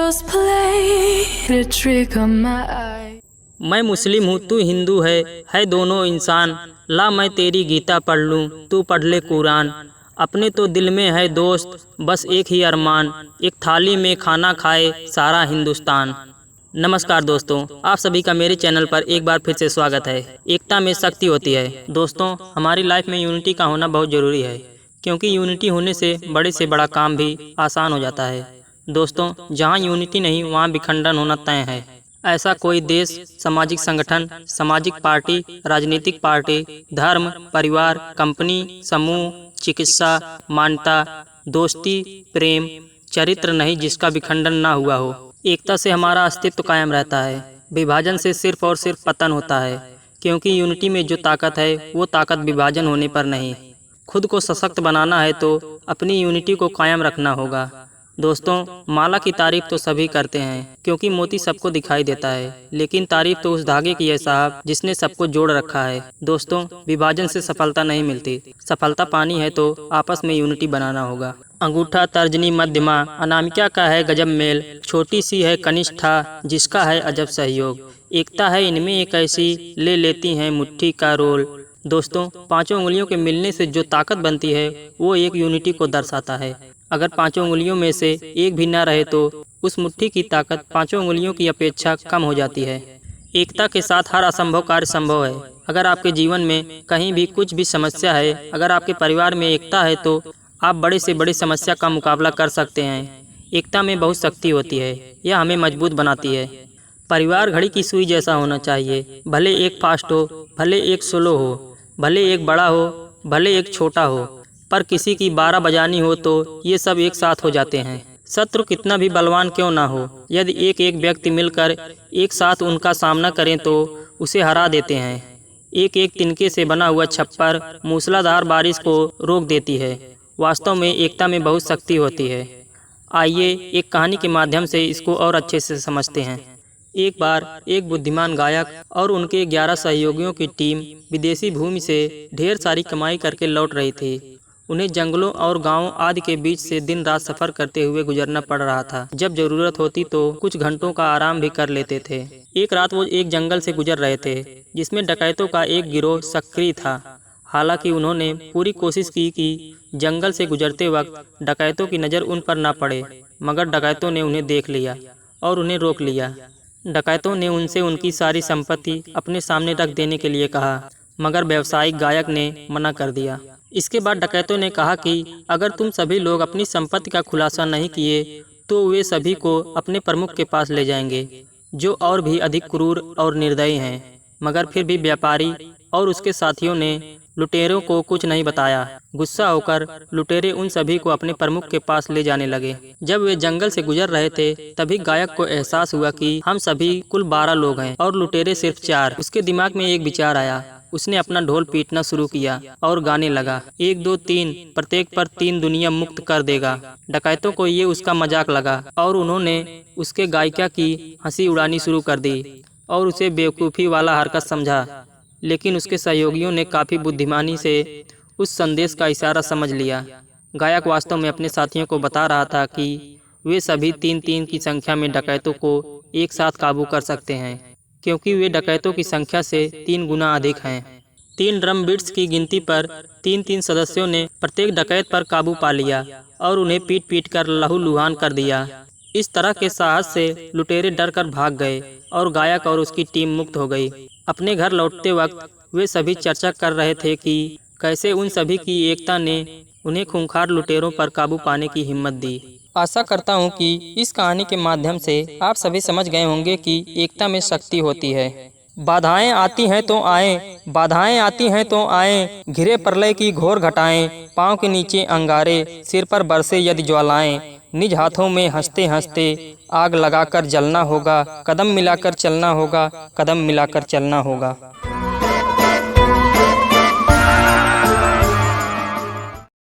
shadows played a trick on my eye. मैं मुस्लिम हूँ तू हिंदू है दोनों इंसान। ला मैं तेरी गीता पढ़ लूँ तू पढ़ ले कुरान। अपने तो दिल में है दोस्त बस एक ही अरमान, एक थाली में खाना खाए सारा हिंदुस्तान। नमस्कार दोस्तों, आप सभी का मेरे चैनल पर एक बार फिर से स्वागत है। एकता में शक्ति होती है। दोस्तों, हमारी लाइफ में यूनिटी का होना बहुत ज़रूरी है, क्योंकि यूनिटी होने से बड़ा काम भी आसान हो जाता है। दोस्तों, जहाँ यूनिटी नहीं वहाँ विखंडन होना तय है। ऐसा कोई देश, सामाजिक संगठन, सामाजिक पार्टी, राजनीतिक पार्टी, धर्म, परिवार, कंपनी, समूह, चिकित्सा, मान्यता, दोस्ती, प्रेम, चरित्र नहीं जिसका विखंडन ना हुआ हो। एकता से हमारा अस्तित्व कायम रहता है। विभाजन से सिर्फ और सिर्फ पतन होता है, क्योंकि यूनिटी में जो ताकत है वो ताकत विभाजन होने पर नहीं। खुद को सशक्त बनाना है तो अपनी यूनिटी को कायम रखना होगा। दोस्तों, माला की तारीफ तो सभी करते हैं, क्योंकि मोती सबको दिखाई देता है, लेकिन तारीफ तो उस धागे की है साहब जिसने सबको जोड़ रखा है। दोस्तों, विभाजन से सफलता नहीं मिलती, सफलता पानी है तो आपस में यूनिटी बनाना होगा। अंगूठा, तर्जनी, मध्यमा, अनामिका का है गजब मेल, छोटी सी है कनिष्ठा जिसका है अजब सहयोग। एकता है इनमें एक ऐसी, ले लेती हैं मुट्ठी का रोल। दोस्तों, पांचों उंगलियों के मिलने से जो ताकत बनती है वो एक यूनिटी को दर्शाता है। अगर पांचों उंगलियों में से एक भी ना रहे तो उस मुट्ठी की ताकत पांचों उंगलियों की अपेक्षा कम हो जाती है। एकता के साथ हर असंभव कार्य संभव है। अगर आपके जीवन में कहीं भी कुछ भी समस्या है, अगर आपके परिवार में एकता है तो आप बड़े से बड़ी समस्या का मुकाबला कर सकते हैं। एकता में बहुत शक्ति होती है, यह हमें मजबूत बनाती है। परिवार घड़ी की सुई जैसा होना चाहिए, भले एक फास्ट हो, भले एक स्लो हो, भले एक बड़ा हो, भले एक छोटा हो, पर किसी की 12 बजानी हो तो ये सब एक साथ हो जाते हैं। शत्रु कितना भी बलवान क्यों ना हो, यदि एक एक व्यक्ति मिलकर एक साथ उनका सामना करें तो उसे हरा देते हैं। एक एक तिनके से बना हुआ छप्पर मूसलाधार बारिश को रोक देती है। वास्तव में एकता में बहुत शक्ति होती है। आइए एक कहानी के माध्यम से इसको और अच्छे से समझते हैं। एक बार एक बुद्धिमान गायक और उनके 11 सहयोगियों की टीम विदेशी भूमि से ढेर सारी कमाई करके लौट रही थी। उन्हें जंगलों और गांवों आदि के बीच से दिन रात सफर करते हुए गुजरना पड़ रहा था। जब जरूरत होती तो कुछ घंटों का आराम भी कर लेते थे। एक रात वो एक जंगल से गुजर रहे थे जिसमें डकैतों का एक गिरोह सक्रिय था। हालांकि उन्होंने पूरी कोशिश की कि जंगल से गुजरते वक्त डकैतों की नज़र उन पर ना पड़े, मगर डकैतों ने उन्हें देख लिया और उन्हें रोक लिया। डकैतों ने उनसे उनकी सारी संपत्ति अपने सामने रख देने के लिए कहा, मगर व्यावसायिक गायक ने मना कर दिया। इसके बाद डकैतों ने कहा कि अगर तुम सभी लोग अपनी संपत्ति का खुलासा नहीं किए तो वे सभी को अपने प्रमुख के पास ले जाएंगे, जो और भी अधिक क्रूर और निर्दयी हैं। मगर फिर भी व्यापारी और उसके साथियों ने लुटेरों को कुछ नहीं बताया। गुस्सा होकर लुटेरे उन सभी को अपने प्रमुख के पास ले जाने लगे। जब वे जंगल से गुजर रहे थे तभी गायक को एहसास हुआ कि हम सभी कुल 12 लोग हैं और लुटेरे सिर्फ 4। उसके दिमाग में एक विचार आया। उसने अपना ढोल पीटना शुरू किया और गाने लगा, 1 2 3, प्रत्येक पर 3 दुनिया मुक्त कर देगा। डकैतों को ये उसका मजाक लगा और उन्होंने उसके गायिका की हंसी उड़ानी शुरू कर दी और उसे बेवकूफ़ी वाला हरकत समझा। लेकिन उसके सहयोगियों ने काफ़ी बुद्धिमानी से उस संदेश का इशारा समझ लिया। गायक वास्तव में अपने साथियों को बता रहा था कि वे सभी 3-3 की संख्या में डकैतों को एक साथ काबू कर सकते हैं, क्योंकि वे डकैतों की संख्या से 3 गुना अधिक हैं। 3 ड्रम बीट्स की गिनती पर 3-3 सदस्यों ने प्रत्येक डकैत पर काबू पा लिया और उन्हें पीट पीट कर लहूलुहान कर दिया। इस तरह के साहस से लुटेरे डर कर भाग गए और गायक और उसकी टीम मुक्त हो गई। अपने घर लौटते वक्त वे सभी चर्चा कर रहे थे कि कैसे उन सभी की एकता ने उन्हें खूंखार लुटेरों पर काबू पाने की हिम्मत दी। आशा करता हूं कि इस कहानी के माध्यम से आप सभी समझ गए होंगे कि एकता में शक्ति होती है। बाधाएं आती हैं तो आएं, बाधाएं आती हैं तो आएं, घिरे प्रलय की घोर घटाएं, पाँव के नीचे अंगारे, सिर पर बरसे यदि ज्वालाएं, निज हाथों में हंसते हंसते आग लगाकर जलना होगा, कदम मिलाकर चलना होगा, कदम मिलाकर चलना होगा।